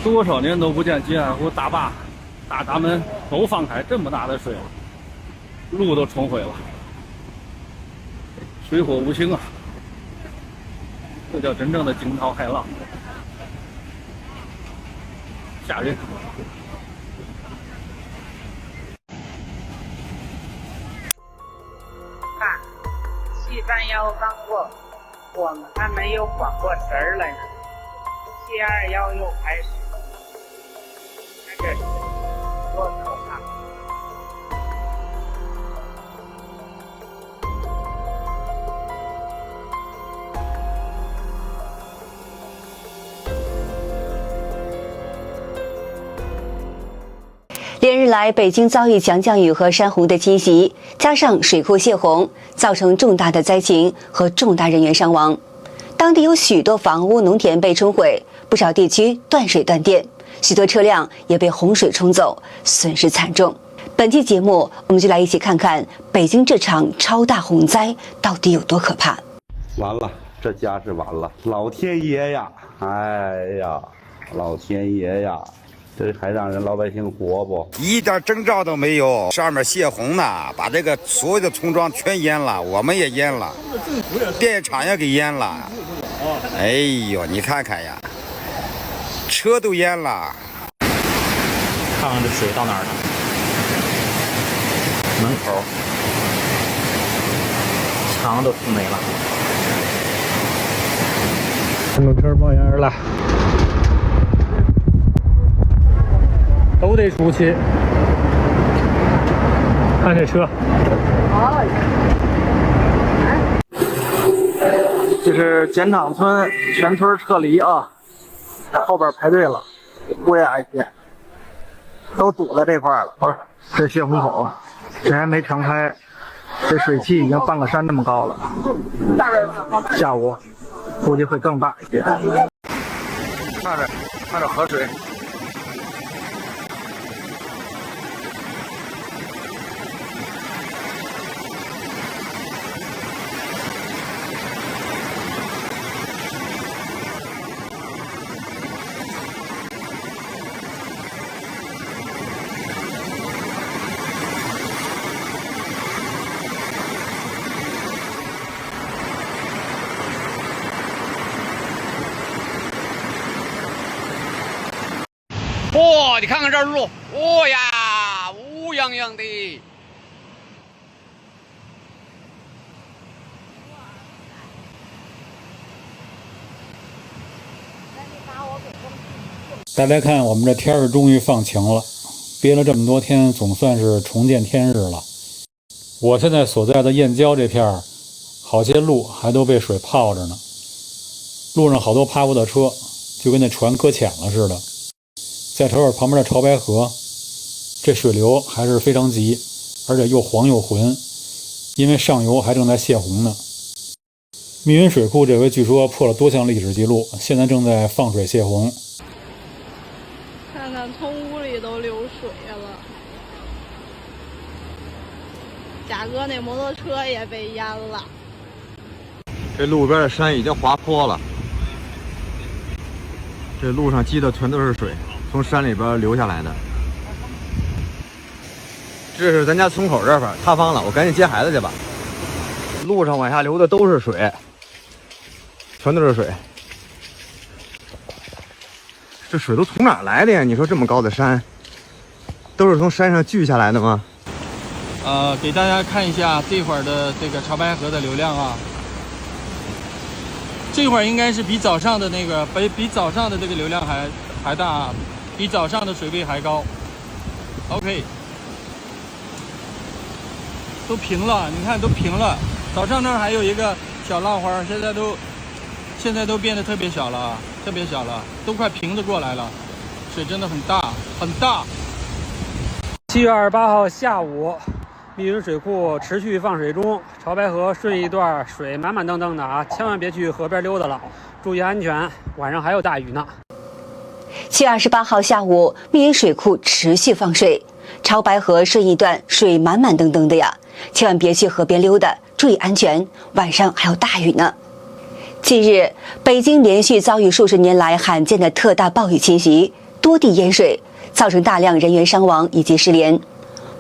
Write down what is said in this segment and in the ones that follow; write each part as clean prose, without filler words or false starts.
多少年都不见吉安湖大坝、大闸门都放开，这么大的水了，路都冲毁了，水火无情啊！这叫真正的惊涛骇浪，吓人。看，西山腰刚过，我们还没有缓过神儿来呢，721又开始。看这水多可怕！连日来，北京遭遇强降雨和山洪的侵袭，加上水库泄洪，造成重大的灾情和重大人员伤亡。当地有许多房屋、农田被冲毁，不少地区断水断电，许多车辆也被洪水冲走，损失惨重。本期节目，我们就来一起看看北京这场超大洪灾到底有多可怕。完了，这家是完了！老天爷呀！哎呀，老天爷呀！这还让人老百姓活不？一点征兆都没有，上面泄洪呢，把这个所有的村庄全淹了，我们也淹了，电厂也给淹了。哎呦，你看看呀，车都淹了。看看这水到哪儿了？门口墙都没了。电动车冒烟而来。都得出去。看这车，这是碱场村，全村撤离啊！在后边排队了，乌鸦一片，都堵在这块了。不是，这泄洪口，这还没敞开，这水汽已经半个山那么高了。下午估计会更大一些。看着河水。哇，你看看这路，哇呀，乌泱泱的。大家看，我们这天儿终于放晴了，憋了这么多天，总算是重见天日了。我现在所在的燕郊这片儿，好些路还都被水泡着呢，路上好多趴过的车，就跟那船搁浅了似的。再瞅瞅旁边的潮白河，这水流还是非常急，而且又黄又浑，因为上游还正在泄洪呢。密云水库这回据说破了多项历史记录，现在正在放水泄洪。看看从屋里都流水了，贾哥那摩托车也被淹了。这路边的山已经滑坡了，这路上积的全都是水。从山里边流下来的，这是咱家村口这块塌方了，我赶紧接孩子去吧。路上往下流的都是水，全都是水。这水都从哪儿来的呀？你说这么高的山，都是从山上聚下来的吗？给大家看一下这会儿的这个潮白河的流量啊，这会儿应该是比早上的那个比早上的这个流量还大。比早上的水位还高 ，OK， 都平了，你看都平了。早上那儿还有一个小浪花，现在都变得特别小了，特别小了，都快平着过来了。水真的很大，很大。7月28号下午，密云水库持续放水中，潮白河顺一段水满满当当的啊，千万别去河边溜达了，注意安全。晚上还有大雨呢。7月28号下午，密云水库持续放水，潮白河顺义段水满满登登的呀，千万别去河边溜达，注意安全。晚上还有大雨呢。近日，北京连续遭遇数十年来罕见的特大暴雨侵袭，多地淹水，造成大量人员伤亡以及失联。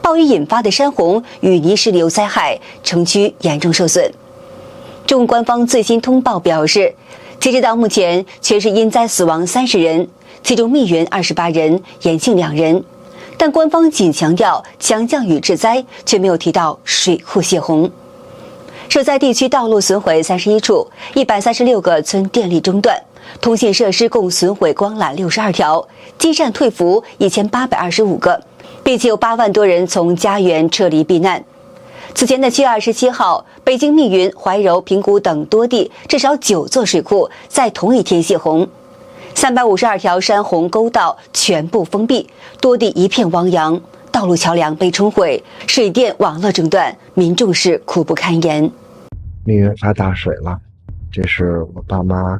暴雨引发的山洪与泥石流灾害，城区严重受损。中国官方最新通报表示，截止到目前，全市因灾死亡30人，其中密云28人，延庆2人。但官方仅强调强降雨致灾，却没有提到水库泄洪。受灾地区道路损毁31处，136个村电力中断，通信设施共损毁光缆62条，基站退服1825个，并且有8万多人从家园撤离避难。此前的7月27号，北京密云、怀柔、平谷等多地至少9座水库在同一天泄洪，352条山洪沟道全部封闭，多地一片汪洋，道路桥梁被冲毁，水电网络中断，民众是苦不堪言。密云发大水了，这是我爸妈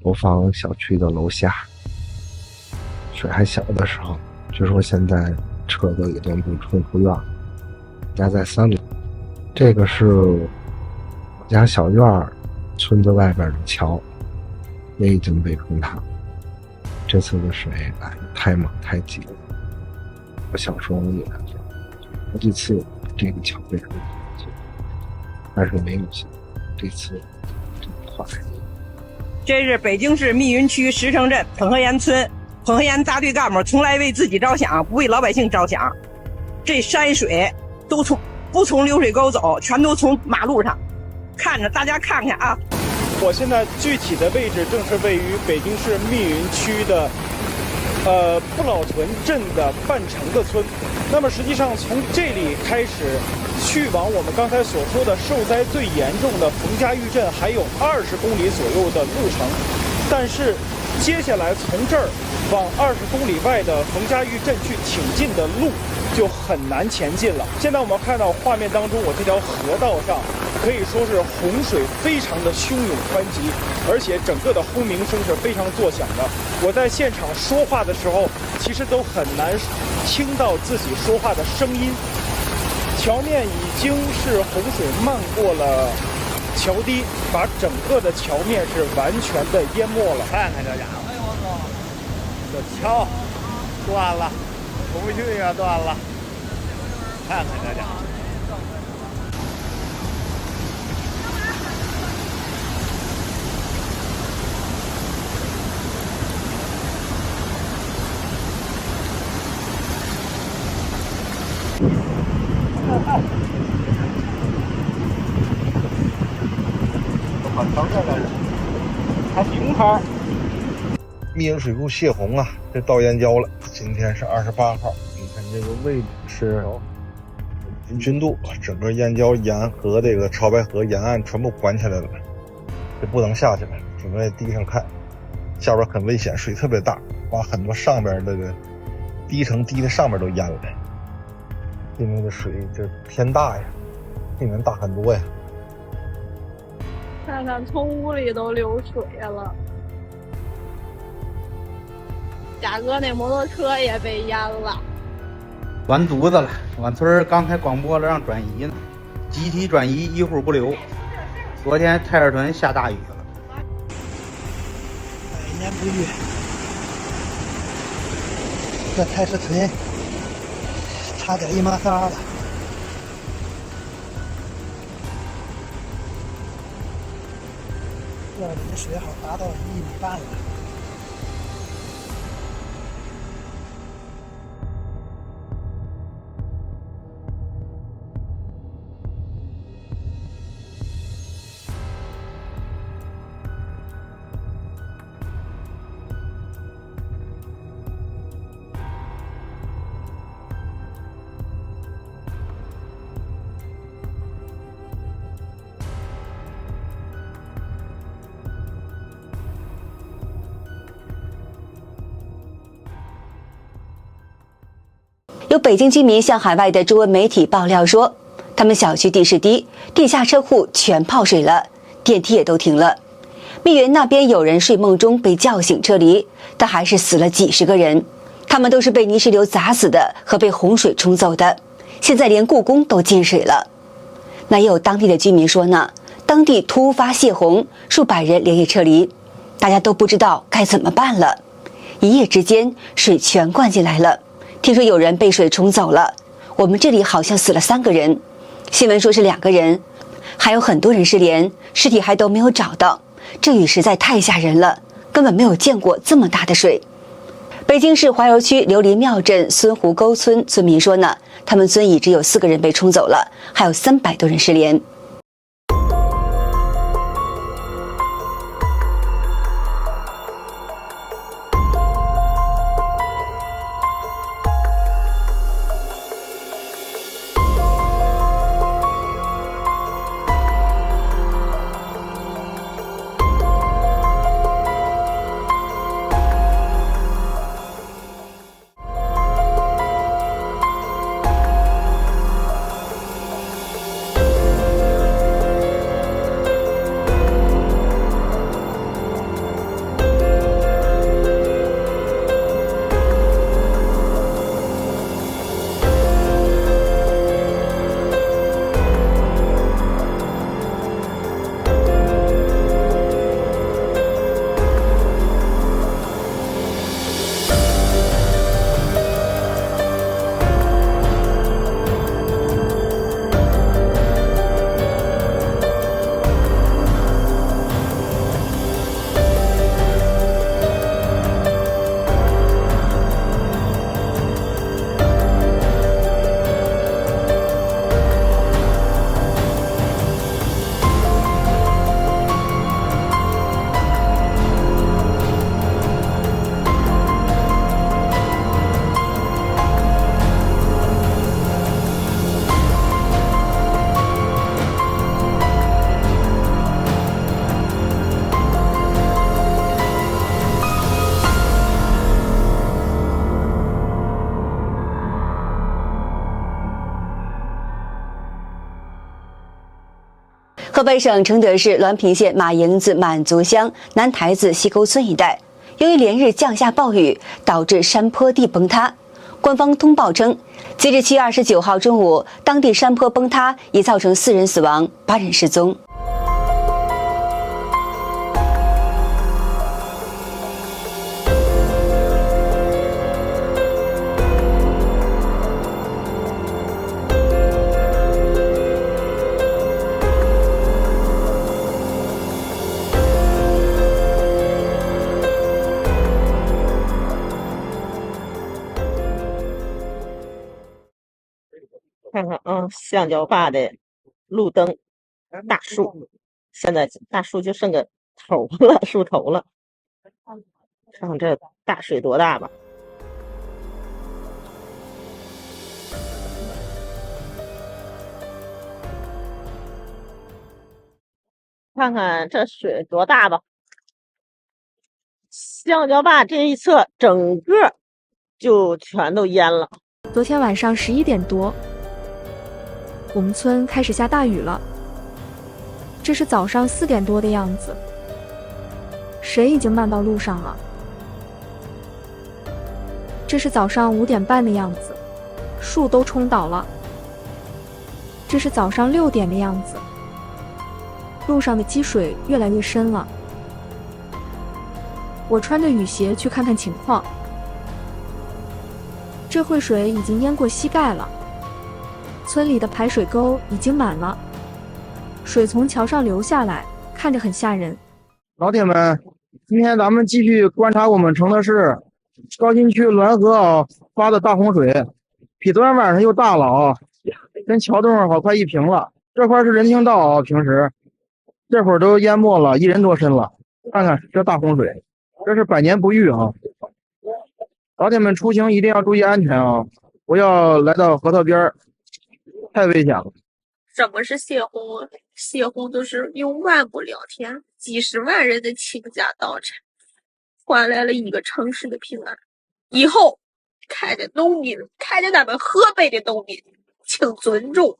楼房小区的楼下，水还小的时候，据说现在车子已经被冲出院了，家在3里。这个是我家小院村子外边的桥，也已经被冲塌。这次的水来得太猛太急了，我小时候也好几次这个桥被冲塌，但是没有想这次这么快。这是北京市密云区石城镇彭河沿村，彭河沿大队干部从来为自己着想，不为老百姓着想。这山水都不从流水沟走，全都从马路上。看着大家看看啊！我现在具体的位置正是位于北京市密云区的不老屯镇的半城的村。那么实际上从这里开始去往我们刚才所说的受灾最严重的冯家峪镇还有20公里左右的路程，但是接下来从这儿往20公里外的冯家峪镇去挺进的路就很难前进了。现在我们看到画面当中，我这条河道上可以说是洪水非常的汹涌湍急，而且整个的轰鸣声是非常作响的。我在现场说话的时候，其实都很难听到自己说话的声音。桥面已经是洪水漫过了桥堤，把整个的桥面是完全的淹没了。看看这家伙，哎我操，这桥断了，通讯也断了，看看这家伙。密云水库泄洪啊，这到燕郊了。今天是28号，你看这个位置是人均度，整个燕郊沿河这个潮白河沿岸全部关起来了，这不能下去了，准备地上看，下边很危险，水特别大，把很多上边这个低层堤的上面都淹了。因为这水这偏大呀，比你们大很多呀。看看从屋里都流水了，嘉哥那摩托车也被淹了，完犊子了！俺村刚才广播了让转移呢，集体转移，一户不留。昨天泰尔屯下大雨了，百年不遇，这泰尔屯差点1码3了。院里的水好达到1.5米了。有北京居民向海外的中文媒体爆料说，他们小区地势低，地下车库全泡水了，电梯也都停了。密云那边有人睡梦中被叫醒撤离，但还是死了几十个人，他们都是被泥石流砸死的和被洪水冲走的。现在连故宫都进水了。那也有当地的居民说呢，当地突发泄洪，数百人连夜撤离，大家都不知道该怎么办了。一夜之间，水全灌进来了，听说有人被水冲走了。我们这里好像死了3个人，新闻说是2个人，还有很多人失联，尸体还都没有找到。这雨实在太吓人了，根本没有见过这么大的水。北京市怀柔区琉璃庙镇孙湖沟村村民说呢，他们村已知有4个人被冲走了，还有300多人失联。河北省承德市滦平县马营子满族乡南台子西沟村一带，由于连日降下暴雨，导致山坡地崩塌。官方通报称，截至7月29号中午，当地山坡崩塌已造成4人死亡，8人失踪。看看啊，橡胶坝的路灯，大树，现在大树就剩个头了，树头了。看看这大水多大吧！看看这水多大吧！橡胶坝这一侧整个就全都淹了。昨天晚上11点多。我们村开始下大雨了，这是早上4点多的样子，水已经漫到路上了。这是早上5点半的样子，树都冲倒了。这是早上6点的样子，路上的积水越来越深了。我穿着雨鞋去看看情况，这会水已经淹过膝盖了。村里的排水沟已经满了，水从桥上流下来，看着很吓人。老铁们，今天咱们继续观察我们承德市高新区滦河发的大洪水，比昨天晚上又大了啊，跟桥洞好快一平了。这块是人行道啊，平时这会儿都淹没了1人多深了。看看这大洪水，这是百年不遇啊！老铁们出行一定要注意安全啊，不要来到河道边，太危险了。什么是泄洪啊？泄洪就是用万不聊天，几十万人的倾家荡产，换来了一个城市的平安。以后看着农民，看着咱们河北的农民，请尊重。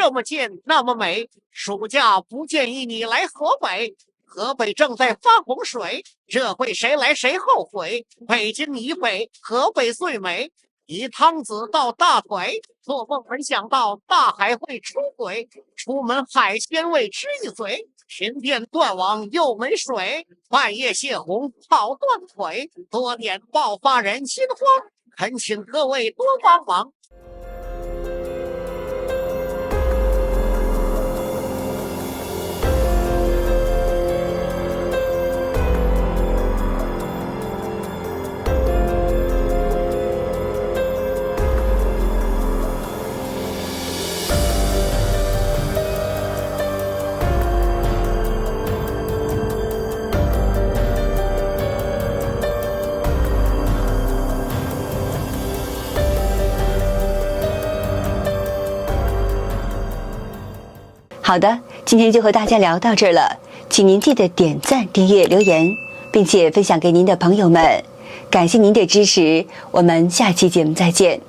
这么贱，那么美，暑假不建议你来河北。河北正在发洪水，这回谁来谁后悔。北京以北，河北最美。以汤子到大腿，做梦没想到大海会出轨。出门海鲜味吃一嘴，停电断网又没水。半夜泄洪跑断腿，多点爆发人心慌。恳请各位多帮忙。好的，今天就和大家聊到这儿了，请您记得点赞、订阅、留言，并且分享给您的朋友们。感谢您的支持，我们下期节目再见。